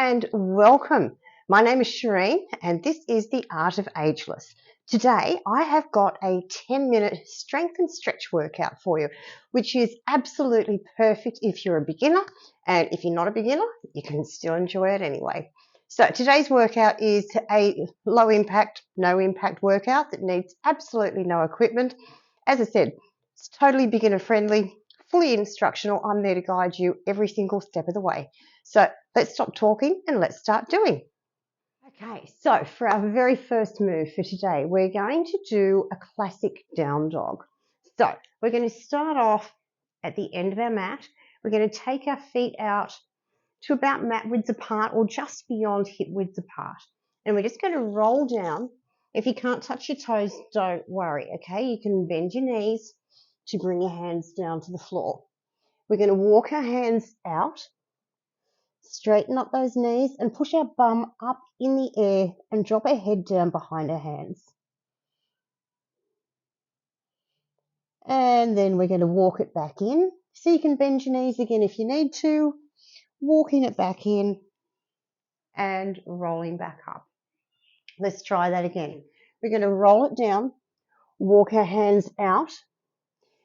and welcome. My name is Sherene and this is The Art of Ageless. Today I have got a 10-minute strength and stretch workout for you, which is absolutely perfect if you're a beginner, and if you're not a beginner, you can still enjoy it anyway. So today's workout is a low impact, no impact workout that needs absolutely no equipment. As I said, it's totally beginner friendly, fully instructional. I'm there to guide you every single step of the way. So let's stop talking and let's start doing. Okay, so for our very first move for today, we're going to do a classic down dog. So we're going to start off at the end of our mat. We're going to take our feet out to about mat width apart or just beyond hip width apart. And we're just going to roll down. If you can't touch your toes, don't worry, okay? You can bend your knees to bring your hands down to the floor. We're going to walk our hands out, straighten up those knees and push our bum up in the air and drop our head down behind our hands. And then we're going to walk it back in. So you can bend your knees again if you need to, walking it back in and rolling back up. Let's try that again. We're going to roll it down, walk our hands out.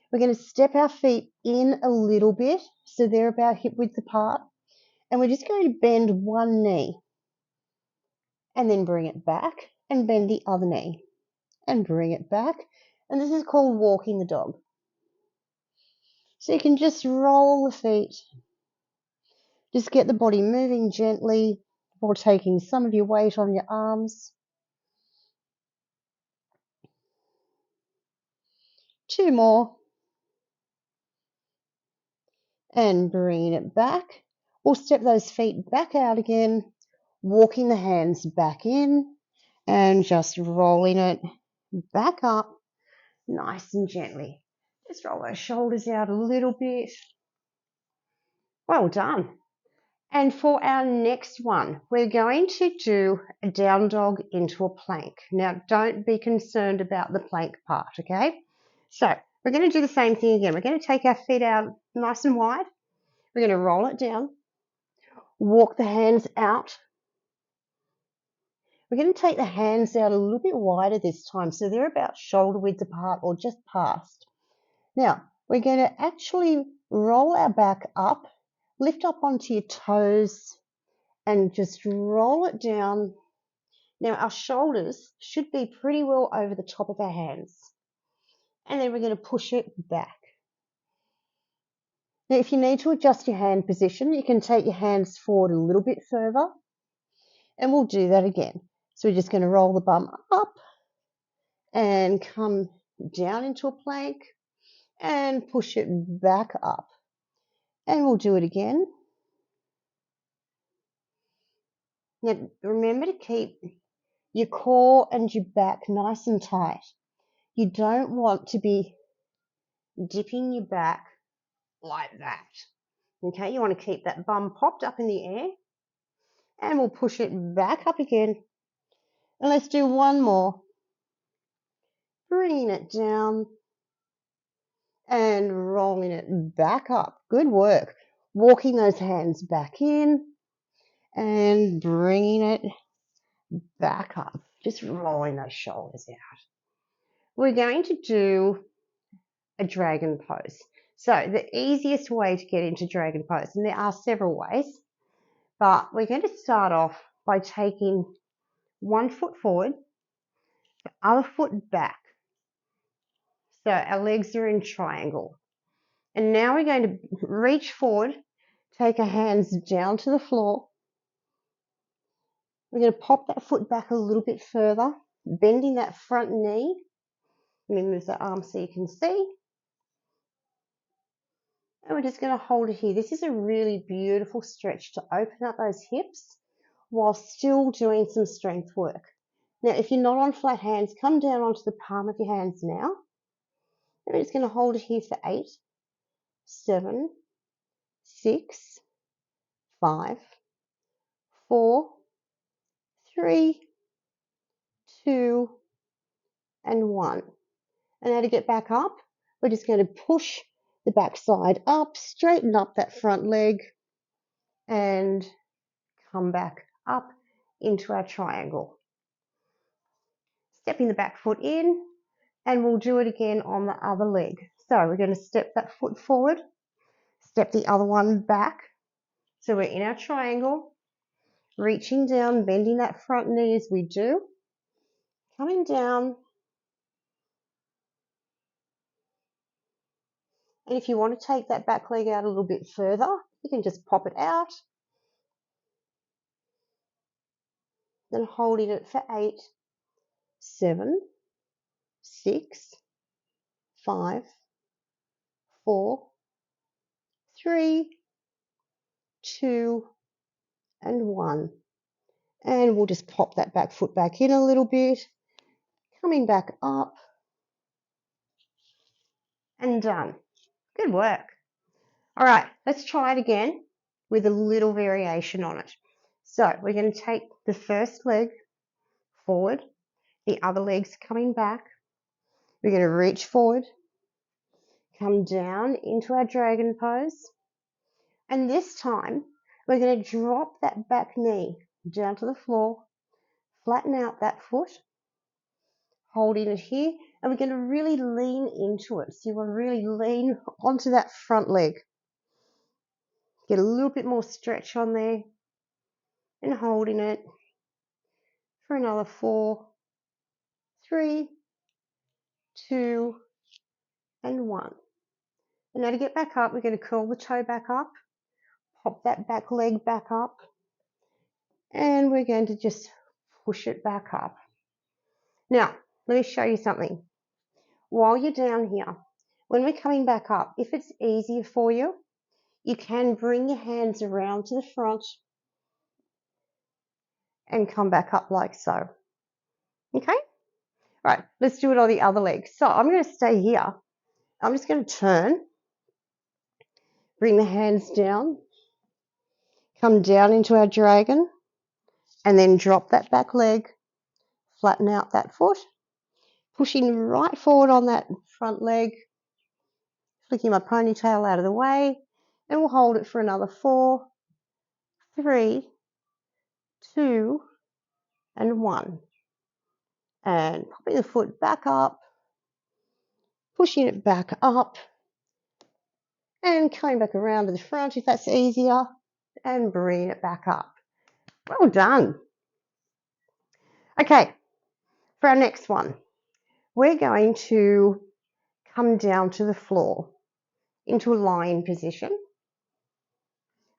We're going to step our feet in a little bit so they're about hip width apart. And we're just going to bend one knee and then bring it back and bend the other knee and bring it back. And this is called walking the dog. So you can just roll the feet. Just get the body moving gently while taking some of your weight on your arms. 2 more. And bringing it back. We'll step those feet back out again, walking the hands back in and just rolling it back up nice and gently. Just roll those shoulders out a little bit. Well done. And for our next one, we're going to do a down dog into a plank. Now, don't be concerned about the plank part, okay? So we're going to do the same thing again. We're going to take our feet out nice and wide. We're going to roll it down, walk the hands out. We're going to take the hands out a little bit wider this time, so they're about shoulder width apart or just past. Now, we're going to actually roll our back up, lift up onto your toes, and just roll it down. Now, our shoulders should be pretty well over the top of our hands. And then we're going to push it back. Now, if you need to adjust your hand position, you can take your hands forward a little bit further. And we'll do that again. So we're just going to roll the bum up and come down into a plank and push it back up. And we'll do it again. Now, remember to keep your core and your back nice and tight. You don't want to be dipping your back like that. Okay, you want to keep that bum popped up in the air. And we'll push it back up again. And let's do one more. Bringing it down and rolling it back up. Good work. Walking those hands back in and bringing it back up. Just rolling those shoulders out. We're going to do a dragon pose. So the easiest way to get into dragon pose, and there are several ways, but we're going to start off by taking one foot forward, the other foot back. So our legs are in triangle. And now we're going to reach forward, take our hands down to the floor. We're going to pop that foot back a little bit further, bending that front knee. Let me move the arm so you can see. And we're just going to hold it here. This is a really beautiful stretch to open up those hips while still doing some strength work. Now, if you're not on flat hands, come down onto the palm of your hands now. And we're just going to hold it here for 8, 7, 6, 5, 4, 3, 2, and 1. And now to get back up, we're just going to push the back side up, straighten up that front leg, and come back up into our triangle. Stepping the back foot in, and we'll do it again on the other leg. So we're going to step that foot forward, step the other one back. So we're in our triangle, reaching down, bending that front knee as we do, coming down. And if you want to take that back leg out a little bit further, you can just pop it out. Then holding it for 8, 7, 6, 5, 4, 3, 2, and 1. And we'll just pop that back foot back in a little bit, coming back up, and done. Good work. All right, let's try it again with a little variation on it. So we're going to take the first leg forward, the other leg's coming back. We're going to reach forward, come down into our dragon pose, and this time we're going to drop that back knee down to the floor, flatten out that foot, holding it here, and we're going to really lean into it. So you want to really lean onto that front leg. Get a little bit more stretch on there, and holding it for another 4, 3, 2, and 1. And now to get back up, we're going to curl the toe back up, pop that back leg back up, and we're going to just push it back up. Now, let me show you something. While you're down here, when we're coming back up, if it's easier for you, you can bring your hands around to the front and come back up like so. Okay? All right, let's do it on the other leg. So I'm going to stay here. I'm just going to turn, bring the hands down, come down into our dragon, and then drop that back leg, flatten out that foot, pushing right forward on that front leg, flicking my ponytail out of the way, and we'll hold it for another 4, 3, 2, and 1. And popping the foot back up, pushing it back up, and coming back around to the front if that's easier, and bringing it back up. Well done. Okay, for our next one, we're going to come down to the floor into a lying position.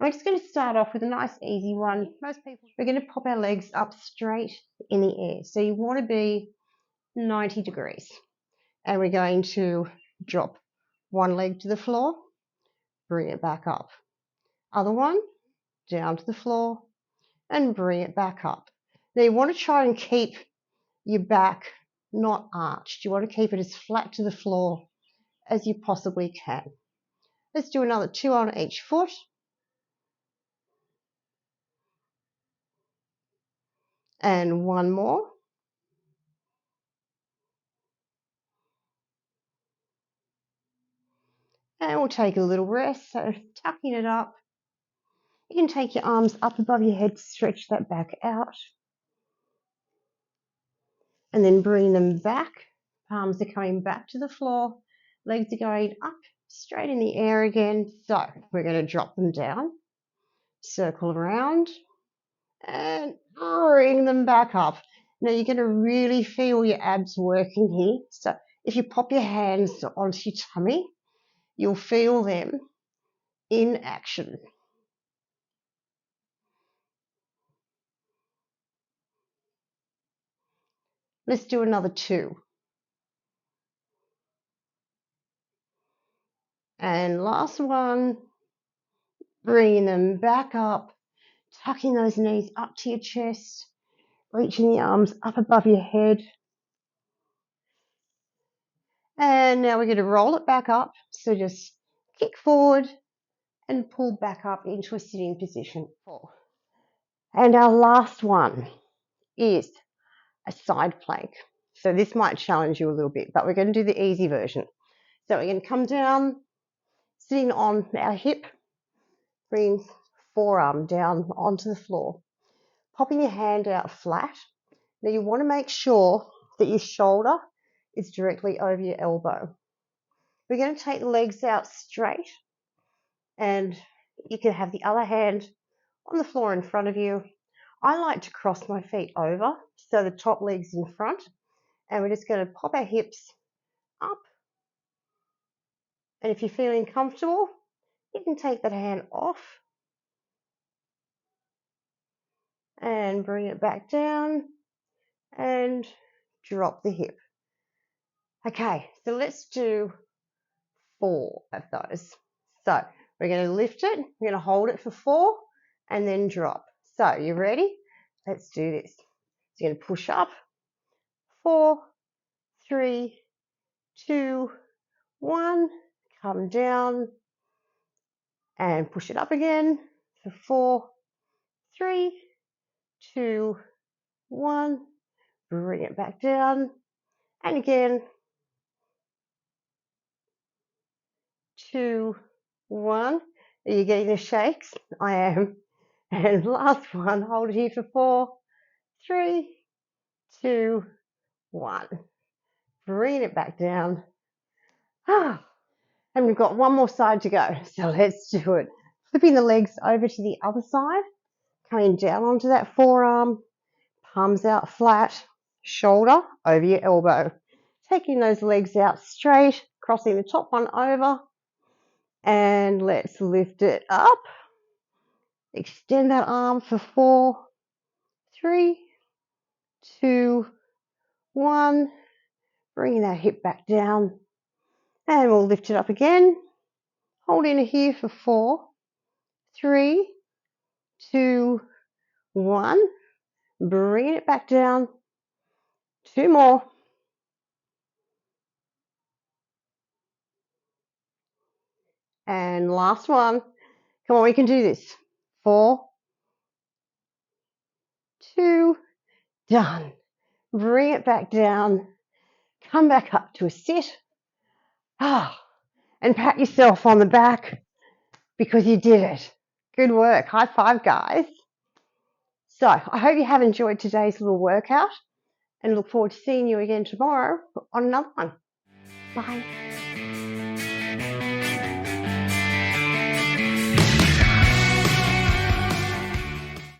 I'm just going to start off with a nice easy one. Most people, we're going to pop our legs up straight in the air. So you want to be 90 degrees. And we're going to drop one leg to the floor, bring it back up. Other one, down to the floor, and bring it back up. Now you want to try and keep your back not arched. You want to keep it as flat to the floor as you possibly can. Let's do another 2 on each foot. And one more. And we'll take a little rest, so tucking it up. You can take your arms up above your head, stretch that back out. And then bring them back. Palms are coming back to the floor. Legs are going up, straight in the air again. So we're going to drop them down, circle around, and bring them back up. Now you're going to really feel your abs working here. So if you pop your hands onto your tummy, you'll feel them in action. Let's do another 2. And last one, bringing them back up, tucking those knees up to your chest, reaching the arms up above your head. And now we're going to roll it back up. So just kick forward and pull back up into a sitting position. And our last one is a side plank. So this might challenge you a little bit, but we're going to do the easy version. So we're going to come down, sitting on our hip, bring forearm down onto the floor. popping your hand out flat. Now you want to make sure that your shoulder is directly over your elbow. We're going to take the legs out straight, and you can have the other hand on the floor in front of you. I like to cross my feet over so the top leg's in front, and we're just going to pop our hips up. And if you're feeling comfortable, you can take that hand off and bring it back down and drop the hip. Okay, so let's do 4 of those. So we're going to lift it, we're going to hold it for 4 and then drop. So you ready? Let's do this. So you're going to push up, 4, 3, 2, 1, come down and push it up again for 4, 3, 2, 1, bring it back down, and again, 2, 1. Are you getting the shakes? I am. And last one, hold it here for 4, 3, 2, 1. Bring it back down. And we've got one more side to go, so let's do it. Flipping the legs over to the other side, coming down onto that forearm, palms out flat, shoulder over your elbow. Taking those legs out straight, crossing the top one over, and let's lift it up. Extend that arm for 4, 3, 2, 1. Bringing that hip back down, and we'll lift it up again. Holding it here for 4, 3, 2, 1. Bringing it back down. 2 more. And last one. Come on, we can do this. 4, 2, done. Bring it back down. Come back up to a sit. And pat yourself on the back because you did it. Good work. High five, guys. So I hope you have enjoyed today's little workout and look forward to seeing you again tomorrow on another one. Bye.